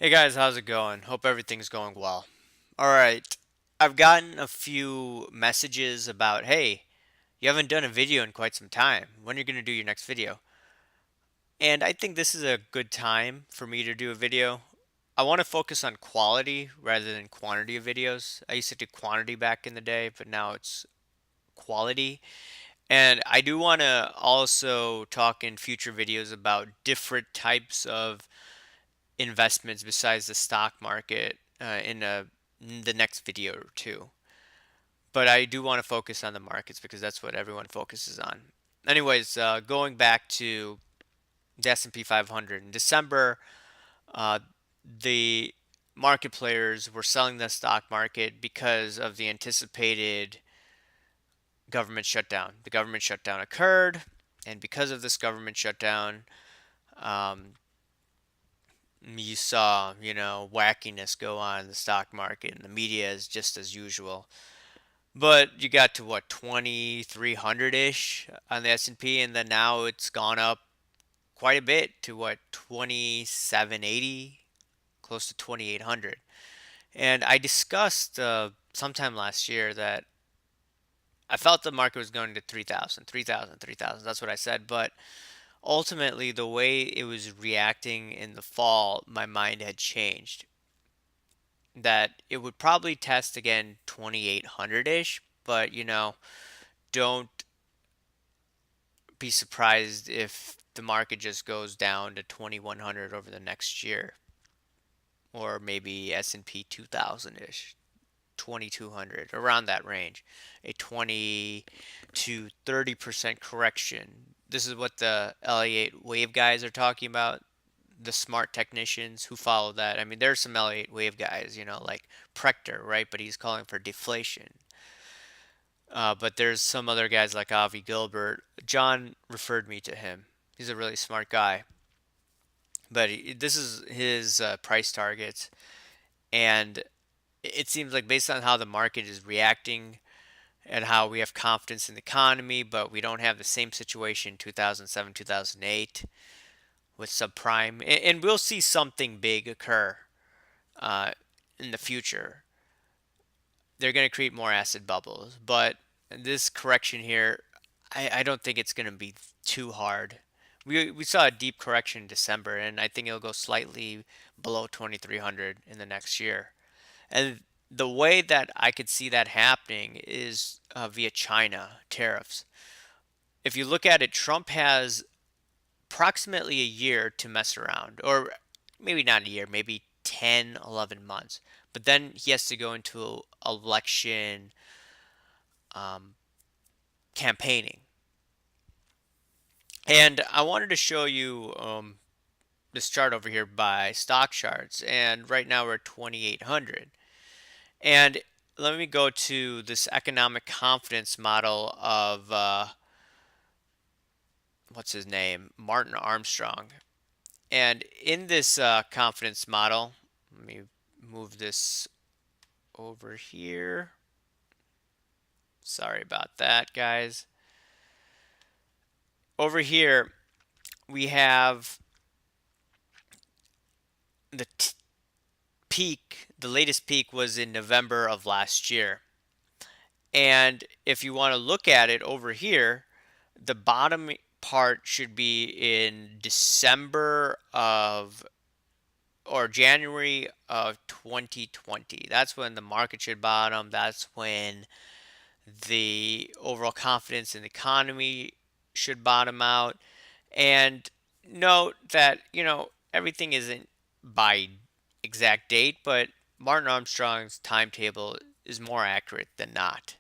Hey guys, how's it going? Hope everything's going well. All right, I've gotten a few messages about, hey, you haven't done a video in quite some time. When are you going to do your next video? And I think this is a good time for me to do a video. I want to focus on quality rather than quantity of videos. I used to do quantity back in the day, but now it's quality. And I do want to also talk in future videos about different types of investments besides the stock market in the next video or two. But I do want to focus on the markets because that's what everyone focuses on. Anyways, going back to the S&P 500 in December, uh, the market players were selling the stock market because of the anticipated government shutdown. The government shutdown occurred, and because of this government shutdown, um, you saw, wackiness go on in the stock market, and the media is just as usual. But you got to what, 2300-ish on the S&P, and then now it's gone up quite a bit to what, 2780, close to 2800. And I discussed sometime last year that I felt the market was going to 3000, 3000, 3000. That's what I said, but ultimately the way it was reacting in the fall, my mind had changed that it would probably test again 2800-ish, but don't be surprised if the market just goes down to 2100 over the next year, or maybe S&P 2000-ish, 2200, around that range. A 20 to 30% correction. This is what the Elliott wave guys are talking about, the smart technicians who follow that. I mean, there's some Elliott wave guys, like Prechter, right? But he's calling for deflation. But there's some other guys like Avi Gilbert. John referred me to him. He's a really smart guy. But this is his price targets. And it seems like based on how the market is reacting and how we have confidence in the economy, but we don't have the same situation in 2007, 2008 with subprime. And we'll see something big occur uh, in the future. They're going to create more acid bubbles. But this correction here, I don't think it's going to be too hard. We saw a deep correction in December, and I think it'll go slightly below 2300 in the next year. And the way that I could see that happening is via China tariffs. If you look at it, Trump has approximately a year to mess around, or maybe not a year, maybe 10, 11 months. But then he has to go into election um, campaigning. And I wanted to show you this chart over here by stock charts. And right now we're at 2800. And let me go to this economic confidence model of what's his name? Martin Armstrong. And in this confidence model, let me move this over here. Sorry about that, guys. Over here, we have the peak. The latest peak was in November of last year. And if you want to look at it over here, the bottom part should be in December of or January of 2020. That's when the market should bottom. That's when the overall confidence in the economy should bottom out. And note that, everything isn't by exact date, but Martin Armstrong's timetable is more accurate than not.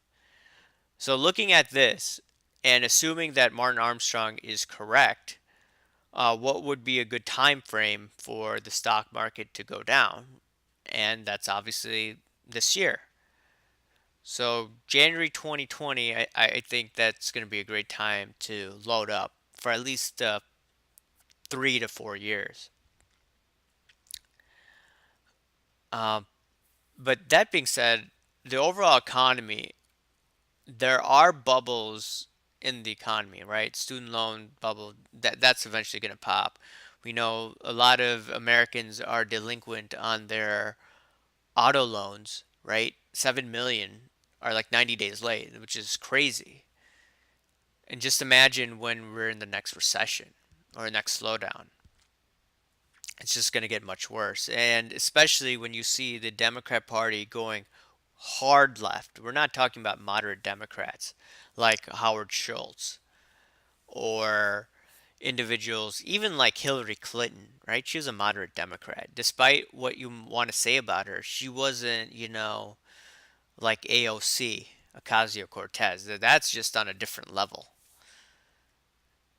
So looking at this and assuming that Martin Armstrong is correct, what would be a good time frame for the stock market to go down? And that's obviously this year. So January 2020, I think that's going to be a great time to load up for at least 3 to 4 years. Um, but that being said, the overall economy, there are bubbles in the economy, right? Student loan bubble, that's eventually going to pop. We know a lot of Americans are delinquent on their auto loans, right? 7 million are like 90 days late, which is crazy. And just imagine when we're in the next recession or next slowdown. It's just going to get much worse. And especially when you see the Democrat Party going hard left. We're not talking about moderate Democrats like Howard Schultz or individuals, even like Hillary Clinton, right? She was a moderate Democrat. Despite what you want to say about her, she wasn't, like AOC, Ocasio Cortez. That's just on a different level.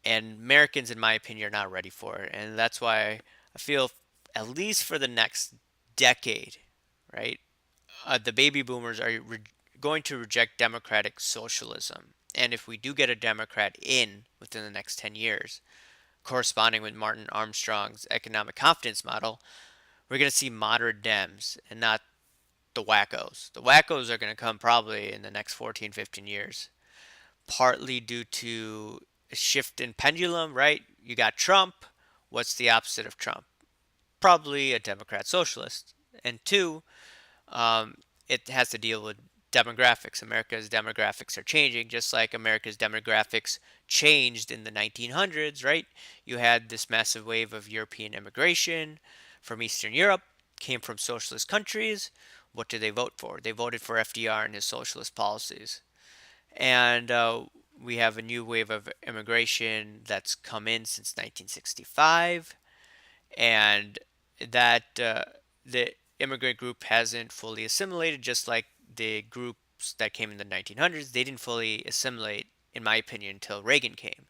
And Americans, in my opinion, are not ready for it. And that's why I feel, at least for the next decade, right? The baby boomers are going to reject democratic socialism. And if we do get a Democrat in within the next 10 years, corresponding with Martin Armstrong's economic confidence model, we're going to see moderate Dems and not the wackos. The wackos are going to come probably in the next 14, 15 years, partly due to a shift in pendulum, right? You got Trump. What's the opposite of Trump? Probably a Democrat socialist. And two, it has to deal with demographics. America's demographics are changing, just like America's demographics changed in the 1900s, right? You had this massive wave of European immigration from Eastern Europe, came from socialist countries. What did they vote for? They voted for FDR and his socialist policies. And we have a new wave of immigration that's come in since 1965, and that the immigrant group hasn't fully assimilated, just like the groups that came in the 1900s. They didn't fully assimilate, in my opinion, until Reagan came.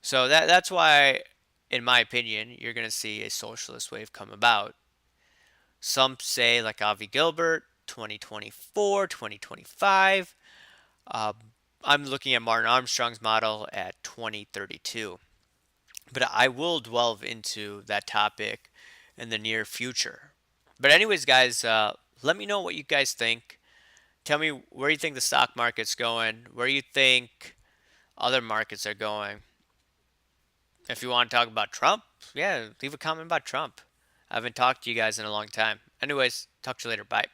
So that's why, in my opinion, you're going to see a socialist wave come about. Some say, like Avi Gilbert, 2024, 2025. Um, I'm looking at Martin Armstrong's model at 2032. But I will delve into that topic in the near future. But anyways, guys, let me know what you guys think. Tell me where you think the stock market's going, where you think other markets are going. If you want to talk about Trump, yeah, leave a comment about Trump. I haven't talked to you guys in a long time. Anyways, talk to you later. Bye.